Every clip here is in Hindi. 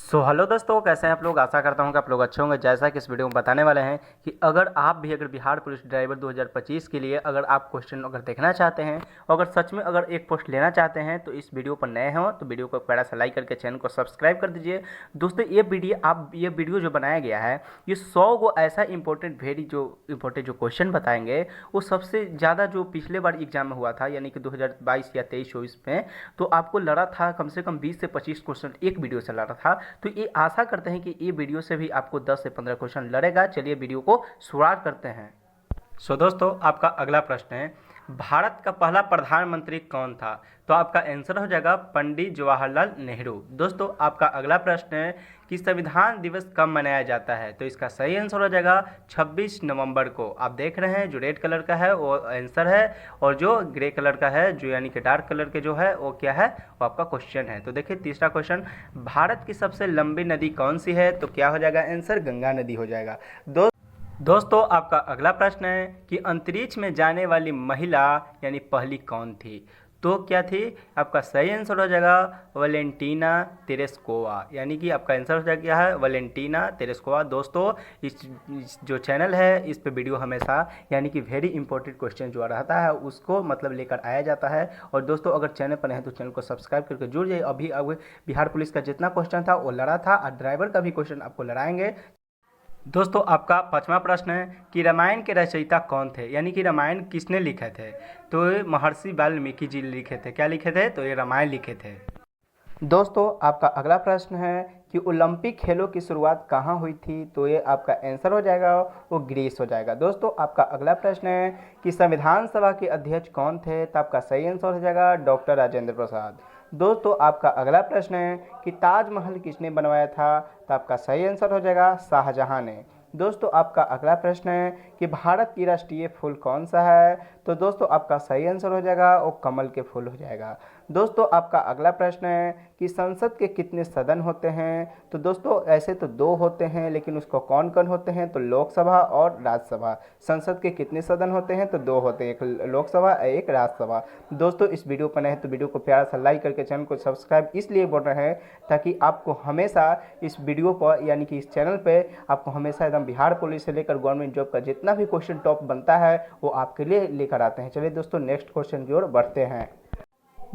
हेलो दोस्तों, कैसे हैं आप लोग। आशा करता हूं कि आप लोग अच्छे होंगे। जैसा कि इस वीडियो में बताने वाले हैं कि अगर बिहार पुलिस ड्राइवर 2025 के लिए अगर आप क्वेश्चन देखना चाहते हैं और अगर सच में एक पोस्ट लेना चाहते हैं तो इस वीडियो पर नए हो तो वीडियो को प्यारा सा लाइक करके चैनल को सब्सक्राइब कर दीजिए। दोस्तों ये वीडियो जो बनाया गया है ये 100 गो ऐसा इंपॉर्टेंट जो क्वेश्चन बताएंगे वो सबसे ज़्यादा जो पिछले बार एग्जाम में हुआ था यानी कि 2022 या 23-24 में, तो आपको लड़ा था कम से कम 20 से 25 क्वेश्चन एक वीडियो से लड़ा था। तो ये आशा करते हैं कि ये वीडियो से भी आपको 10 से 15 क्वेश्चन लड़ेगा। चलिए वीडियो को शुरुआत करते हैं। दोस्तों आपका अगला प्रश्न है, भारत का पहला प्रधानमंत्री कौन था। तो आपका आंसर हो जाएगा पंडित जवाहरलाल नेहरू। दोस्तों आपका अगला प्रश्न है कि संविधान दिवस कब मनाया जाता है। तो इसका सही आंसर हो जाएगा 26 नवंबर को। आप देख रहे हैं जो रेड कलर का है वो आंसर है और जो ग्रे कलर का है जो यानी कि डार्क कलर के जो है वो क्या है, वो आपका क्वेश्चन है। तो देखिए तीसरा क्वेश्चन, भारत की सबसे लंबी नदी कौन सी है। तो क्या हो जाएगा आंसर, गंगा नदी हो जाएगा। दोस्तों आपका अगला प्रश्न है कि अंतरिक्ष में जाने वाली महिला यानी पहली कौन थी। तो क्या थी, आपका सही आंसर हो जाएगा वैलेंटीना तेरेस्कोवा, यानी कि आपका आंसर हो जाएगा क्या है, वैलेंटीना तेरेस्कोवा। दोस्तों इस जो चैनल है इस पे वीडियो हमेशा यानी कि वेरी इंपॉर्टेंट क्वेश्चन जो रहता है उसको लेकर आया जाता है। और दोस्तों अगर चैनल पर नहीं तो चैनल को सब्सक्राइब करके जुड़ जाइए। अभी बिहार पुलिस का जितना क्वेश्चन था वो लड़ा था और ड्राइवर का भी क्वेश्चन आपको लड़ाएंगे। दोस्तों आपका पांचवा प्रश्न है कि रामायण के रचयिता कौन थे, यानी कि रामायण किसने लिखे थे। तो ये महर्षि वाल्मीकि जी लिखे थे। क्या लिखे थे, तो ये रामायण लिखे थे। दोस्तों आपका अगला प्रश्न है कि ओलंपिक खेलों की शुरुआत कहाँ हुई थी। तो ये आपका आंसर हो जाएगा वो ग्रीस हो जाएगा। दोस्तों आपका अगला प्रश्न है कि संविधान सभा के अध्यक्ष कौन थे। तो आपका सही आंसर हो जाएगा डॉक्टर राजेंद्र प्रसाद। दोस्तों आपका अगला प्रश्न है कि ताजमहल किसने बनवाया था। तो आपका सही आंसर हो जाएगा शाहजहां ने। दोस्तों आपका अगला प्रश्न है कि भारत की राष्ट्रीय फूल कौन सा है। तो दोस्तों आपका सही आंसर हो जाएगा वो कमल के फूल हो जाएगा। दोस्तों आपका अगला प्रश्न है कि संसद के कितने सदन होते हैं। तो दोस्तों ऐसे तो दो होते हैं लेकिन उसको कौन कौन होते हैं, तो लोकसभा और राज्यसभा। संसद के कितने सदन होते हैं, तो दो होते हैं, एक लोकसभा एक राज्यसभा। दोस्तों इस वीडियो पर नए तो वीडियो को प्यारा सा लाइक करके चैनल को सब्सक्राइब इसलिए बोल रहे हैं ताकि आपको हमेशा इस वीडियो पर यानी कि इस चैनल पे आपको हमेशा एकदम बिहार पुलिस से लेकर गवर्नमेंट जॉब का जितना भी क्वेश्चन टॉप बनता है वो आपके लिए लेकर आते हैं। चलिए दोस्तों नेक्स्ट क्वेश्चन की ओर बढ़ते हैं।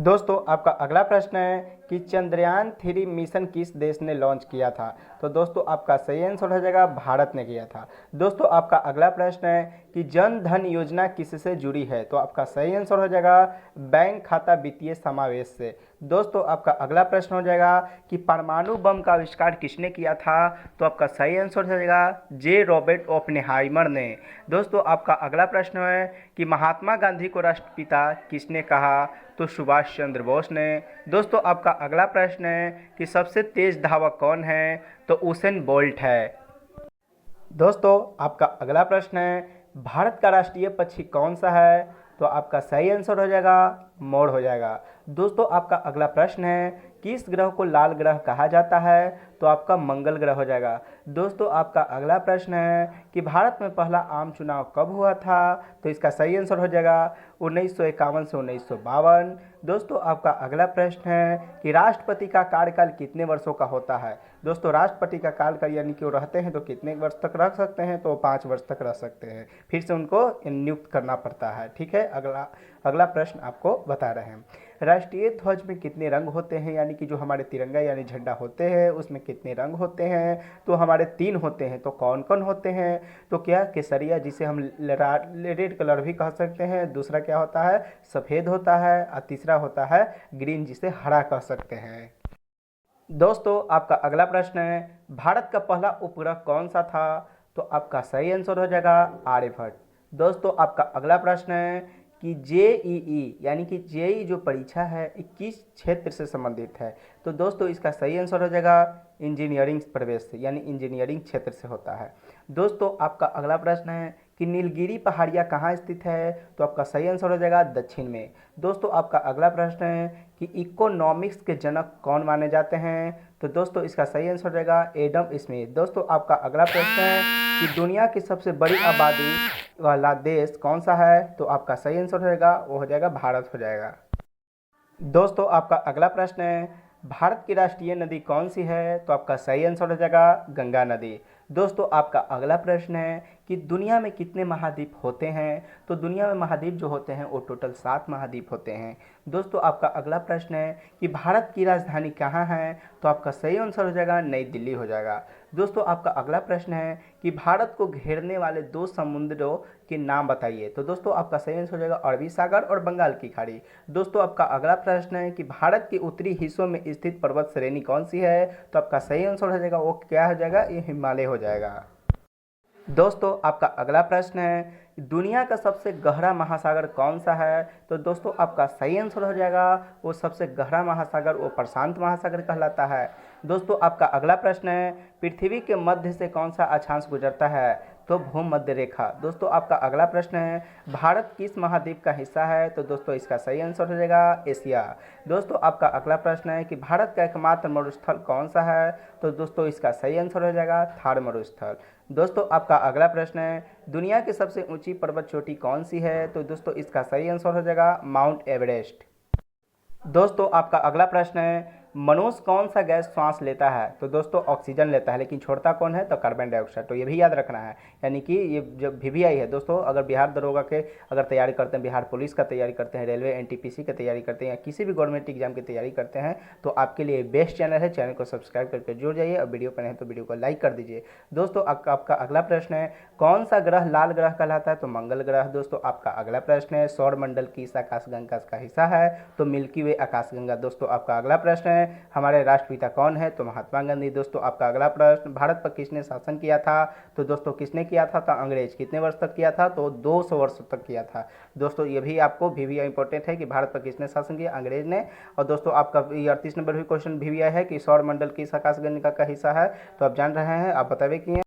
दोस्तों आपका अगला प्रश्न है कि चंद्रयान 3 मिशन किस देश ने लॉन्च किया था। तो दोस्तों आपका सही आंसर हो जाएगा भारत ने किया था। दोस्तों आपका अगला प्रश्न है कि जन धन योजना किससे जुड़ी है। तो आपका सही आंसर हो जाएगा बैंक खाता वित्तीय समावेश से। दोस्तों आपका अगला प्रश्न हो जाएगा कि परमाणु बम का आविष्कार किसने किया था। तो आपका सही आंसर हो जाएगा जे रॉबर्ट ओपेनहाइमर ने। दोस्तों आपका अगला प्रश्न है कि महात्मा गांधी को राष्ट्रपिता किसने कहा। तो सुभाष चंद्र बोस ने। दोस्तों आपका अगला प्रश्न है कि सबसे तेज धावक कौन है। तो उसेन बोल्ट है। दोस्तों आपका अगला प्रश्न है भारत का राष्ट्रीय पक्षी कौन सा है। तो आपका सही आंसर हो जाएगा मोर हो जाएगा। दोस्तों आपका अगला प्रश्न है किस ग्रह को लाल ग्रह कहा जाता है। तो आपका मंगल ग्रह हो जाएगा। दोस्तों आपका अगला प्रश्न है कि भारत में पहला आम चुनाव कब हुआ था। तो इसका सही आंसर हो जाएगा 1951 से 1952। दोस्तों आपका अगला प्रश्न है कि राष्ट्रपति का कार्यकाल कितने वर्षों का होता है। दोस्तों राष्ट्रपति का कार्यकाल यानी कि वो रहते हैं तो कितने वर्ष तक रह सकते हैं, तो 5 वर्ष तक रह सकते हैं, फिर से उनको नियुक्त करना पड़ता है। ठीक है, अगला प्रश्न आपको बता रहे हैं राष्ट्रीय ध्वज में कितने रंग होते हैं, यानी कि जो हमारे तिरंगा यानी झंडा होते हैं उसमें कितने रंग होते हैं। तो हमारे 3 होते हैं। तो कौन कौन होते हैं, तो क्या केसरिया जिसे हम रेड कलर भी कह सकते हैं, दूसरा क्या होता है सफ़ेद होता है और तीसरा होता है ग्रीन जिसे हरा कह सकते हैं। दोस्तों आपका अगला प्रश्न है भारत का पहला उपग्रह कौन सा था। तो आपका सही आंसर हो जाएगा आर्यभट्ट। दोस्तों आपका अगला प्रश्न है कि जेईई यानी कि जेईई जो परीक्षा है किस क्षेत्र से संबंधित है। तो दोस्तों इसका सही आंसर हो जाएगा इंजीनियरिंग प्रवेश से यानी इंजीनियरिंग क्षेत्र से होता है। दोस्तों आपका अगला प्रश्न है कि नीलगिरी पहाड़ियाँ कहाँ स्थित है। तो आपका सही आंसर हो जाएगा दक्षिण में। दोस्तों आपका अगला प्रश्न है कि इकोनॉमिक्स के जनक कौन माने जाते हैं। तो दोस्तों इसका सही आंसर हो जाएगा एडम स्मिथ। दोस्तों आपका अगला प्रश्न है कि दुनिया की सबसे बड़ी आबादी वाला देश कौन सा है। तो आपका सही आंसर हो जाएगा वो हो जाएगा भारत हो जाएगा। दोस्तों आपका अगला प्रश्न है भारत की राष्ट्रीय नदी कौन सी है? तो आपका सही आंसर हो जाएगा गंगा नदी। दोस्तों आपका अगला प्रश्न है कि दुनिया में कितने महाद्वीप होते हैं? तो दुनिया में महाद्वीप जो होते हैं वो टोटल 7 महाद्वीप होते हैं। दोस्तों आपका अगला प्रश्न है कि भारत की राजधानी कहाँ है? तो आपका सही आंसर हो जाएगा नई दिल्ली हो जाएगा। दोस्तों आपका अगला प्रश्न है कि भारत को घेरने वाले 2 समुद्रों के नाम बताइए। तो दोस्तों आपका सही आंसर हो जाएगा अरबी सागर और बंगाल की खाड़ी। दोस्तों आपका अगला प्रश्न है कि भारत के उत्तरी हिस्सों में स्थित पर्वत श्रेणी कौन सी है? तो आपका सही आंसर हो जाएगा वो क्या हो जाएगा? ये हिमालय हो जाएगा। दोस्तों आपका अगला प्रश्न है दुनिया का सबसे गहरा महासागर कौन सा है? तो दोस्तों आपका सही आंसर हो जाएगा वो सबसे गहरा महासागर वो प्रशांत महासागर कहलाता है। दोस्तों आपका अगला प्रश्न है पृथ्वी के मध्य से कौन सा अक्षांश गुजरता है? तो भूमध्य रेखा। दोस्तों आपका अगला प्रश्न है भारत किस महाद्वीप का हिस्सा है? तो दोस्तों इसका सही आंसर हो जाएगा एशिया। दोस्तों आपका अगला प्रश्न है कि भारत का एकमात्र मरुस्थल कौन सा है? तो दोस्तों इसका सही आंसर हो जाएगा थार मरुस्थल। दोस्तों आपका अगला प्रश्न है दुनिया की सबसे ऊंची पर्वत चोटी कौन सी है? तो दोस्तों इसका सही आंसर हो जाएगा माउंट एवरेस्ट। दोस्तों आपका अगला प्रश्न है मनुष्य कौन सा गैस सांस लेता है? तो दोस्तों ऑक्सीजन लेता है, लेकिन छोड़ता कौन है? तो कार्बन डाइऑक्साइड। तो ये भी याद रखना है, यानी कि ये जो VVI है दोस्तों, अगर बिहार दरोगा के अगर तैयारी करते हैं, बिहार पुलिस का तैयारी करते हैं, रेलवे NTPC की तैयारी करते हैं या किसी भी गवर्नमेंट एग्जाम की तैयारी करते हैं तो आपके लिए बेस्ट चैनल है। चैनल को सब्सक्राइब करके जुड़ जाइए और वीडियो पर नहीं तो वीडियो को लाइक कर दीजिए। दोस्तों आपका अगला प्रश्न है कौन सा ग्रह लाल ग्रह कहलाता है? तो मंगल ग्रह। दोस्तों आपका अगला प्रश्न है सौर मंडल किस आकाशगंगा का हिस्सा है? तो मिल्की वे आकाशगंगा। दोस्तों आपका अगला प्रश्न है हमारे राष्ट्रपिता कौन है? तो महात्मा गांधी। दोस्तों आपका अगला प्रश्न भारत पर किसने शासन किया था? तो दोस्तों किसने किया था? तो अंग्रेज। कितने वर्ष तक किया था? तो 200 वर्ष तक किया था। दोस्तों ये भी आपको VVI इंपॉर्टेंट है कि भारत पर किसने शासन किया? अंग्रेज ने। और दोस्तों आपका 38 नंबर भी क्वेश्चन VVI है कि सौर मंडल किस आकाशगंगा का हिस्सा है? तो आप जान रहे हैं, आप बतावे किए।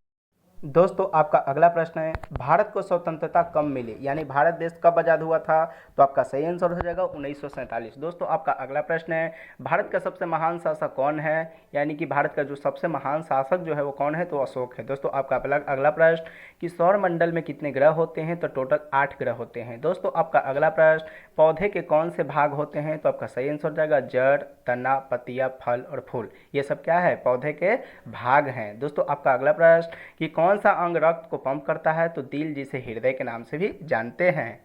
दोस्तों आपका अगला प्रश्न है भारत को स्वतंत्रता कब मिली, यानी भारत देश कब आज़ाद हुआ था? तो आपका सही आंसर हो जाएगा 1947। दोस्तों आपका अगला प्रश्न है भारत का सबसे महान शासक कौन है, यानी कि भारत का जो सबसे महान शासक जो है वो कौन है? तो अशोक है। दोस्तों आपका अगला प्रश्न कि सौर मंडल में कितने ग्रह होते हैं? तो टोटल 8 ग्रह होते हैं। दोस्तों आपका अगला प्रश्न पौधे के कौन से भाग होते हैं? तो आपका सही आंसर हो जाएगा जड़, तना, पत्तियां, फल और फूल। ये सब क्या है? पौधे के भाग हैं। दोस्तों आपका अगला प्रश्न कि कौन सा अंग रक्त को पंप करता है? तो दिल, जिसे हृदय के नाम से भी जानते हैं।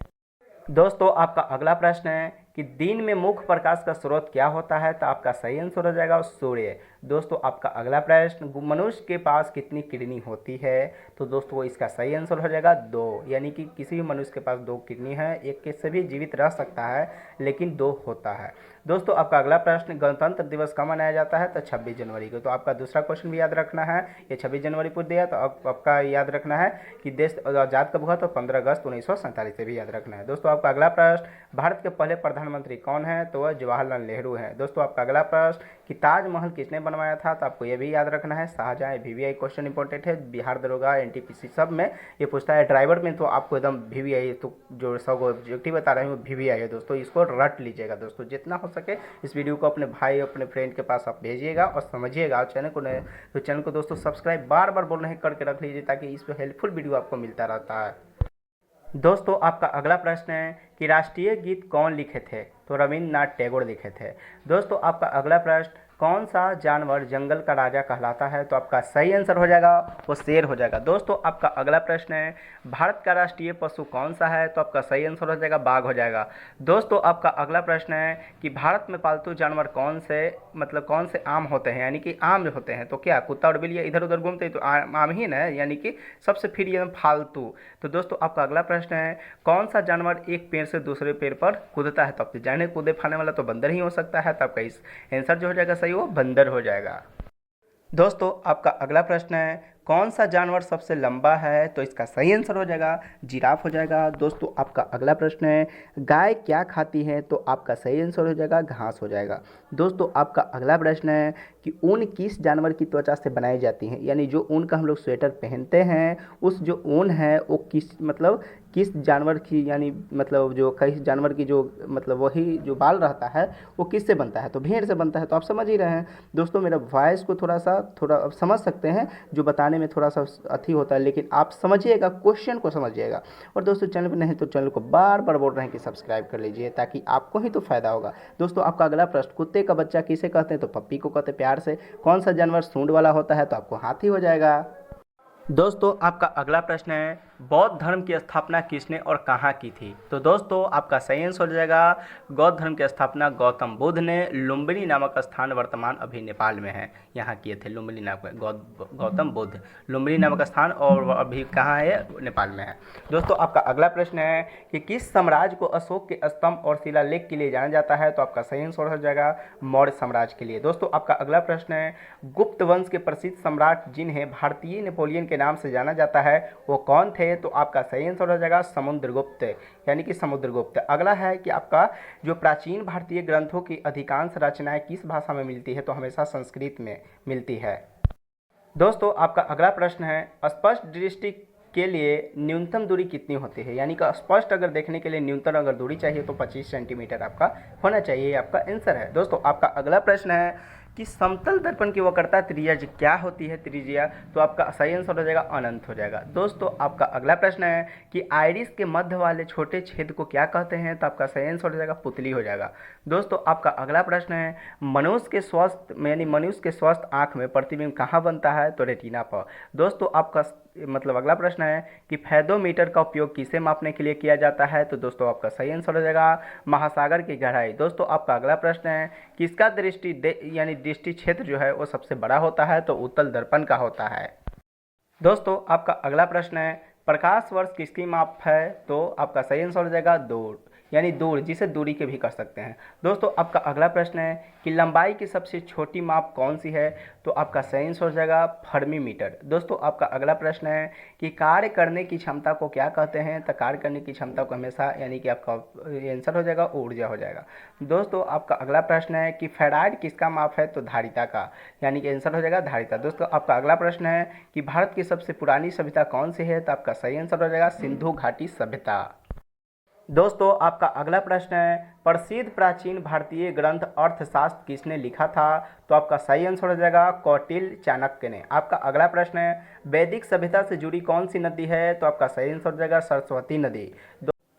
दोस्तों आपका अगला प्रश्न है कि दिन में मुख्य प्रकाश का स्रोत क्या होता है? तो आपका सही आंसर हो जाएगा सूर्य। दोस्तों आपका अगला प्रश्न मनुष्य के पास कितनी किडनी होती है? तो दोस्तों इसका सही आंसर हो जाएगा 2, यानी कि किसी भी मनुष्य के पास 2 किडनी है, एक के से भी जीवित रह सकता है लेकिन 2 होता है। दोस्तों आपका अगला प्रश्न गणतंत्र दिवस कब मनाया जाता है? तो 26 जनवरी को। तो आपका दूसरा क्वेश्चन भी याद रखना है, ये 26 जनवरी को दिया, तो आपका याद रखना है कि देश आज़ाद कब हुआ? तो 15 अगस्त 1947 से भी याद रखना है। दोस्तों आपका अगला प्रश्न भारत के पहले प्रधानमंत्री कौन है? तो वह जवाहरलाल नेहरू हैं। दोस्तों आपका अगला प्रश्न कि ताजमहल किसने बनवाया था? तो आपको यह भी याद रखना है शाहजहां। VVI क्वेश्चन इंपॉर्टेंट है, बिहार दरोगा NTPC सब में ये पूछता है। ड्राइवर में तो आपको एकदम VVI, तो जो 100 ऑब्जेक्टिव बता रहे हैं वो VVI है दोस्तों, इसको रट लीजिएगा। दोस्तों जितना हो सके इस वीडियो को अपने भाई अपने फ्रेंड के पास आप भेजिएगा और समझिएगा। चैनल को दोस्तों सब्सक्राइब बार बार बोल रहे हैं करके रख लीजिए ताकि इस पर हेल्पफुल वीडियो आपको मिलता रहता है। दोस्तों आपका अगला प्रश्न है कि राष्ट्रीय गीत कौन लिखे थे? तो रविंद्रनाथ टैगोर लिखे थे। दोस्तों आपका अगला प्रश्न कौन सा जानवर जंगल का राजा कहलाता है? तो आपका सही आंसर हो जाएगा वो शेर हो जाएगा। दोस्तों आपका अगला प्रश्न है भारत का राष्ट्रीय पशु कौन सा है? तो आपका सही आंसर हो जाएगा बाघ हो जाएगा। दोस्तों आपका अगला प्रश्न है कि भारत में पालतू जानवर कौन से आम होते हैं, यानी कि आम जो होते हैं? तो क्या कुत्ता और बिल्ली इधर उधर घूमते हैं तो आम ही ना, यानी कि सबसे फिर ये फालतू। तो दोस्तों आपका अगला प्रश्न है कौन सा जानवर एक पेड़ से दूसरे पेड़ पर कूदता है? तो आप जाने कूदे फाने वाला तो बंदर ही हो सकता है। तो आपका इस आंसर जो हो जाएगा वो बंदर हो जाएगा। दोस्तों आपका अगला प्रश्न है कौन सा जानवर सबसे लंबा है? तो इसका सही आंसर हो जाएगा जिराफ हो जाएगा। दोस्तों आपका अगला प्रश्न है गाय क्या खाती है? तो आपका सही आंसर हो जाएगा घास हो जाएगा। दोस्तों आपका अगला प्रश्न है कि ऊन किस जानवर की त्वचा से बनाई जाती है, यानी जो ऊन का हम लोग स्वेटर पहनते हैं उस जो ऊन है वो किस जानवर की, यानी जो किस जानवर की जो वही जो बाल रहता है वो किससे बनता है? तो भेड़ से बनता है। तो आप समझ ही रहे हैं दोस्तों, मेरा वॉइस को थोड़ा आप समझ सकते हैं जो बताने समझाने में थोड़ा सा अथी होता है, लेकिन आप समझिएगा, क्वेश्चन को समझिएगा। और दोस्तों चैनल पर नहीं तो चैनल को बार बार बोल रहे हैं कि सब्सक्राइब कर लीजिए, ताकि आपको ही तो फायदा होगा। दोस्तों आपका अगला प्रश्न, कुत्ते का बच्चा किसे कहते हैं? तो पप्पी को कहते हैं प्यार से। कौन सा जानवर सूंड वाला होता है? तो आपको हाथी हो जाएगा। दोस्तों आपका अगला प्रश्न है, बौद्ध धर्म की स्थापना किसने और कहाँ की थी? तो दोस्तों आपका सही आंसर हो जाएगा, बौद्ध धर्म की स्थापना गौतम बुद्ध ने लुम्बिनी नामक स्थान वर्तमान अभी नेपाल में है, यहाँ किए थे। लुम्बिनी नामक गौतम बुद्ध लुम्बिनी नामक स्थान, और अभी कहाँ है? नेपाल में है। दोस्तों आपका अगला प्रश्न है कि किस साम्राज्य को अशोक के स्तंभ और शिलालेख के लिए जाना जाता है? तो आपका सही आंसर हो जाएगा मौर्य साम्राज्य के लिए। दोस्तों आपका अगला प्रश्न है, गुप्त वंश के प्रसिद्ध सम्राट जिन्हें भारतीय नेपोलियन के नाम से जाना जाता है वो कौन थे? तो आपका सही आंसर हो जाएगा समुद्रगुप्त, यानी कि समुद्रगुप्त। अगला है कि आपका जो प्राचीन भारतीय ग्रंथों की अधिकांश रचनाएं किस भाषा में मिलती है? तो हमेशा संस्कृत में मिलती है। दोस्तों आपका अगला प्रश्न है, स्पष्ट दृष्टि के लिए न्यूनतम दूरी कितनी होती है? यानी कि स्पष्ट अगर देखने के लिए न्यूनतम अगर दूरी चाहिए तो 25 सेंटीमीटर आपका होना चाहिए, आपका आंसर है। दोस्तों आपका अगला प्रश्न है कि समतल दर्पण की वक्रता त्रिज्या क्या होती है? त्रिज्या, तो आपका सही आंसर हो जाएगा अनंत हो जाएगा। दोस्तों आपका अगला प्रश्न है कि आइरिस के मध्य वाले छोटे छेद को क्या कहते हैं? तो आपका सही आंसर हो जाएगा पुतली हो जाएगा। दोस्तों आपका अगला प्रश्न है, मनुष्य के स्वस्थ यानी मनुष्य के स्वस्थ आँख में प्रतिबिंब कहाँ बनता है? तो रेटिना पर। दोस्तों आपका मतलब अगला प्रश्न है कि फेदोमीटर का उपयोग किसे मापने के लिए किया जाता है? तो दोस्तों आपका सही आंसर हो जाएगा महासागर की गहराई। दोस्तों आपका अगला प्रश्न है कि इसका यानी दृष्टि क्षेत्र जो है वो सबसे बड़ा होता है? तो उत्तल दर्पण का होता है। दोस्तों आपका अगला प्रश्न है, प्रकाश वर्ष किसकी माप है? तो आपका सही आंसर हो जाएगा दूर, यानी दूर, जिसे दूरी के भी कर सकते हैं। दोस्तों आपका अगला प्रश्न है कि लंबाई की सबसे छोटी माप कौन सी है? तो आपका सही आंसर हो जाएगा फर्मी मीटर। दोस्तों आपका अगला प्रश्न है कि कार्य करने की क्षमता को क्या कहते हैं? तो कार्य करने की क्षमता को हमेशा यानी कि आपका आंसर हो जाएगा ऊर्जा हो जाएगा। दोस्तों आपका अगला प्रश्न है कि फेराइड किसका माप है? तो धारिता का, यानी कि आंसर हो जाएगा धारिता। दोस्तों आपका अगला प्रश्न है कि भारत की सबसे पुरानी सभ्यता कौन सी है? तो आपका सही आंसर हो जाएगा सिंधु घाटी सभ्यता। दोस्तों आपका अगला प्रश्न है, प्रसिद्ध प्राचीन भारतीय ग्रंथ अर्थशास्त्र किसने लिखा था? तो आपका सही आंसर हो जाएगा कौटिल्य चाणक्य ने। आपका अगला प्रश्न है, वैदिक सभ्यता से जुड़ी कौन सी नदी है? तो आपका सही आंसर हो जाएगा सरस्वती नदी।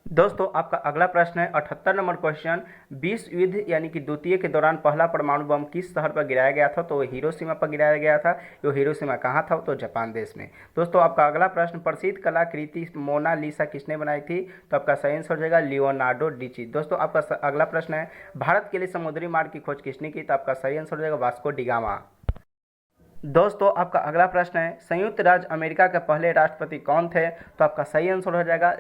दोस्तों आपका अगला प्रश्न है 78 नंबर क्वेश्चन, विश्व युद्ध यानी कि द्वितीय के दौरान पहला परमाणु बम किस शहर पर गिराया गया था? तो वो हिरोशिमा पर गिराया गया था। वो हिरोशिमा कहाँ था? तो जापान देश में। दोस्तों आपका अगला प्रश्न, प्रसिद्ध कलाकृति मोनालिसा किसने बनाई थी? तो आपका सही आंसर हो जाएगा लियोनार्डो डिची। दोस्तों आपका अगला प्रश्न है, भारत के लिए समुद्री मार्ग की खोज किसने की? तो आपका सही आंसर हो जाएगा वास्को डी गामा। दोस्तों आपका अगला प्रश्न है, संयुक्त राज्य अमेरिका के पहले राष्ट्रपति कौन थे? तो आपका सही आंसर हो जाएगा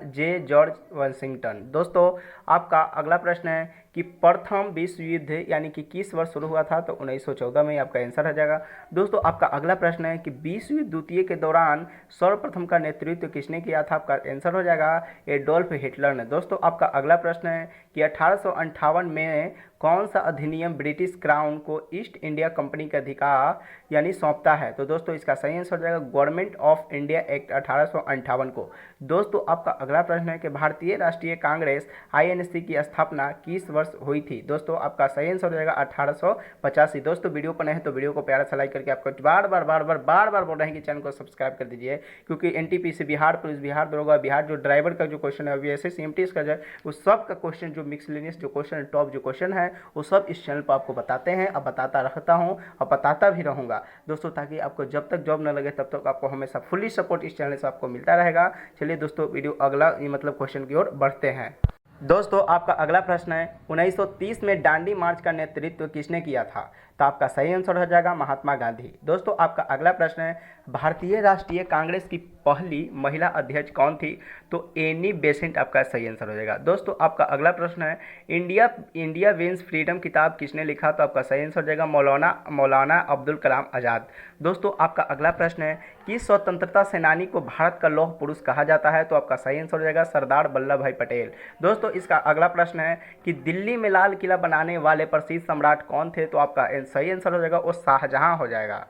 जॉर्ज वाशिंगटन। दोस्तों आपका अगला प्रश्न है कि प्रथम विश्व युद्ध यानी कि किस वर्ष शुरू हुआ था? तो 1914 में आपका आंसर हो जाएगा। दोस्तों आपका अगला प्रश्न है कि विश्व युद्ध द्वितीय के दौरान सर्वप्रथम का नेतृत्व किसने किया था? आपका आंसर हो जाएगा एडोल्फ हिटलर ने। दोस्तों आपका अगला प्रश्न है कि 1858 में कौन सा अधिनियम ब्रिटिश क्राउन को ईस्ट इंडिया कंपनी के अधिकार यानी सौंपता है? तो दोस्तों इसका सही आंसर हो जाएगा गवर्नमेंट ऑफ इंडिया एक्ट 1858 को। दोस्तों आपका अगला प्रश्न है कि भारतीय राष्ट्रीय कांग्रेस INC की स्थापना किस वर्ष हुई थी? दोस्तों आपका सही आंसर हो जाएगा 1885। दोस्तों वीडियो पर नहीं तो वीडियो को प्यारा सा लाइक करके आपको बार बार बोल रहे हैं कि चैनल को सब्सक्राइब कर दीजिए, क्योंकि NTPC बिहार पुलिस, बिहार दरोगा, बिहार जो ड्राइवर का जो क्वेश्चन है, अभी ऐसे CMTS का जो है उस सब का क्वेश्चन, जो मिक्सलेनियस जो क्वेश्चन, टॉप जो क्वेश्चन है वो सब इस चैनल पर आपको बताते हैं, अब बताता रहता हूं और बताता भी रहूंगा दोस्तों, ताकि आपको जब तक जॉब न लगे तब तक आपको हमेशा फुल्ली सपोर्ट इस चैनल से आपको मिलता रहेगा। चलिए दोस्तों वीडियो अगला मतलब क्वेश्चन की ओर बढ़ते हैं। दोस्तों आपका अगला प्रश्न है, 1930 में दांडी मार्च का नेतृत्व किसने किया था? तो आपका सही आंसर हो जाएगा महात्मा गांधी। दोस्तों आपका अगला प्रश्न है, भारतीय राष्ट्रीय कांग्रेस की पहली महिला अध्यक्ष कौन थी? तो एनी बेसेंट आपका सही आंसर हो जाएगा। दोस्तों आपका अगला प्रश्न है, इंडिया विंस फ्रीडम किताब किसने लिखा? तो आपका सही आंसर हो जाएगा मौलाना अब्दुल कलाम आज़ाद। दोस्तों आपका अगला प्रश्न है, किस स्वतंत्रता सेनानी को भारत का लौह पुरुष कहा जाता है? तो आपका सही आंसर हो जाएगा सरदार वल्लभ भाई पटेल। दोस्तों इसका अगला प्रश्न है कि दिल्ली में लाल किला बनाने वाले प्रसिद्ध सम्राट कौन थे? तो आपका सही आंसर हो जाएगा वो शाहजहां हो जाएगा।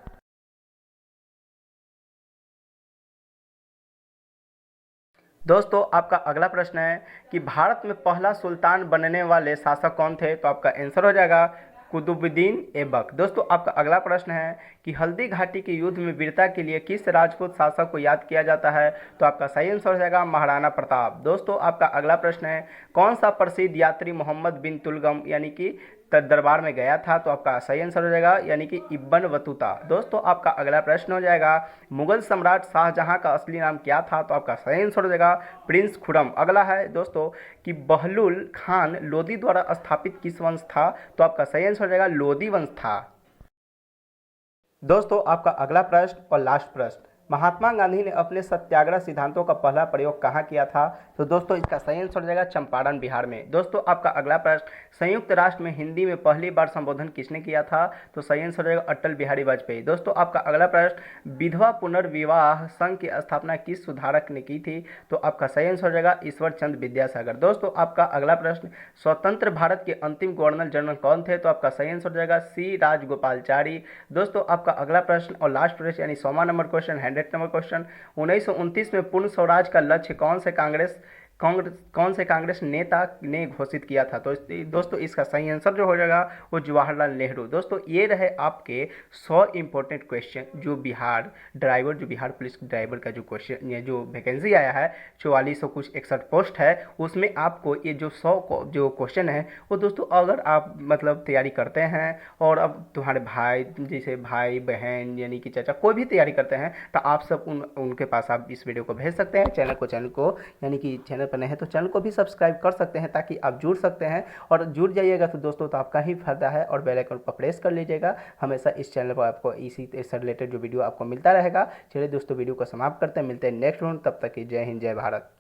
दोस्तों आपका अगला प्रश्न है कि भारत में पहला सुल्तान बनने वाले शासक कौन थे? तो आपका आंसर हो जाएगा कुतुबुद्दीन ऐबक। दोस्तों आपका अगला प्रश्न है कि हल्दी घाटी के युद्ध में वीरता के लिए किस राजपूत शासक को याद किया जाता है? तो आपका सही आंसर हो जाएगा महाराणा प्रताप। दोस्तों आपका अगला प्रश्न है कौन सा प्रसिद्ध यात्री मोहम्मद बिन तुलगम यानी कि दरबार में गया था? तो आपका सही आंसर हो जाएगा यानी कि इब्न बतूता। दोस्तों आपका अगला प्रश्न हो जाएगा मुगल सम्राट शाहजहां का असली नाम क्या था? तो आपका सही आंसर हो जाएगा प्रिंस खुरम। अगला है दोस्तों कि बहलुल खान लोदी द्वारा स्थापित किस वंश था? तो आपका सही आंसर हो जाएगा लोदी वंश था। दोस्तों आपका अगला प्रश्न और लास्ट प्रश्न, महात्मा गांधी ने अपने सत्याग्रह सिद्धांतों का पहला प्रयोग कहाँ किया था? तो दोस्तों इसका सही आंसर हो जाएगा चंपारण बिहार में। दोस्तों आपका अगला प्रश्न, संयुक्त राष्ट्र में हिंदी में पहली बार संबोधन किसने किया था? तो सही आंसर हो जाएगा अटल बिहारी वाजपेयी। दोस्तों आपका अगला प्रश्न, विधवा पुनर्विवाह संघ की स्थापना किस सुधारक ने की थी? तो आपका सही आंसर हो जाएगा ईश्वर चंद्र विद्यासागर। दोस्तों आपका अगला प्रश्न, स्वतंत्र भारत के अंतिम गवर्नर जनरल कौन थे? तो आपका सही आंसर हो जाएगा सी राजगोपालचारी। दोस्तों आपका अगला प्रश्न और लास्ट प्रश्न यानी 100वां नंबर क्वेश्चन, 100 नंबर क्वेश्चन, 1929 में पूर्ण स्वराज का लक्ष्य कौन से कांग्रेस नेता ने घोषित किया था? तो दोस्तों इसका सही आंसर जो हो जाएगा वो जवाहरलाल नेहरू। दोस्तों ये रहे आपके 100 इंपॉर्टेंट क्वेश्चन जो बिहार पुलिस ड्राइवर का जो क्वेश्चन ये जो वैकेंसी आया है 4400 कुछ 61 पोस्ट है, उसमें आपको ये जो 100 जो क्वेश्चन है वो दोस्तों अगर आप मतलब तैयारी करते हैं और अब तुम्हारे भाई जैसे भाई बहन यानी कि चाचा कोई भी तैयारी करते हैं तो आप सब उनके पास आप इस वीडियो को भेज सकते हैं। चैनल को यानी कि चैनल पर नहीं है तो चैनल को भी सब्सक्राइब कर सकते हैं ताकि आप जुड़ सकते हैं, और जुड़ जाइएगा तो दोस्तों तो आपका ही फायदा है। और बेल आइकन पर प्रेस कर लीजिएगा, हमेशा इस चैनल पर आपको इसी से रिलेटेड जो वीडियो आपको मिलता रहेगा। चलिए दोस्तों वीडियो को समाप्त करते हैं, मिलते हैं नेक्स्ट वीडियो, तब तक की जय हिंद जय भारत।